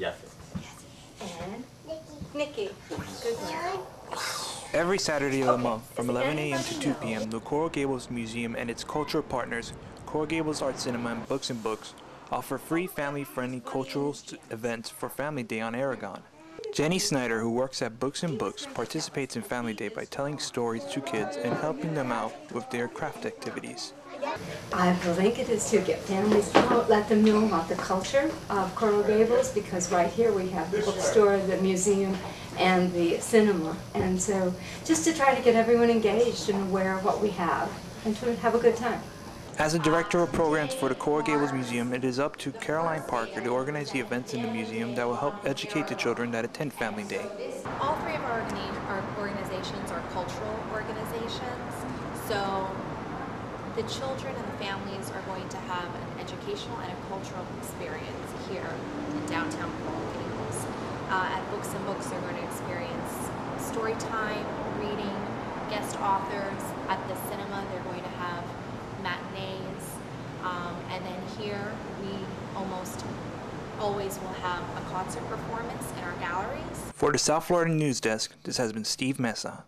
Yes. And Nikki. Good one. Every Saturday of the month from 11 a.m. to 2 p.m., the Coral Gables Museum and its cultural partners, Coral Gables Art Cinema and Books and Books, offer free family-friendly cultural events for Family Day on Aragon. Jenny Snyder, who works at Books and Books, participates in Family Day by telling stories to kids and helping them out with their craft activities. I think it is to get families out, let them know about the culture of Coral Gables, because right here we have the bookstore, the museum, and the cinema. And so just to try to get everyone engaged and aware of what we have and to have a good time. As the director of programs for the Coral Gables Museum, it is up to Caroline Parker to organize the events in the museum that will help educate the children that attend Family Day. All three of our organizations are cultural organizations, so the children and the families are going to have an educational and a cultural experience here in downtown Coral Gables. At Books and Books, they're going to experience story time, reading, guest authors. At the cinema, they're going to have matinees, and then here we almost always will have a concert performance in our galleries. For the South Florida News Desk, this has been Steve Mesa.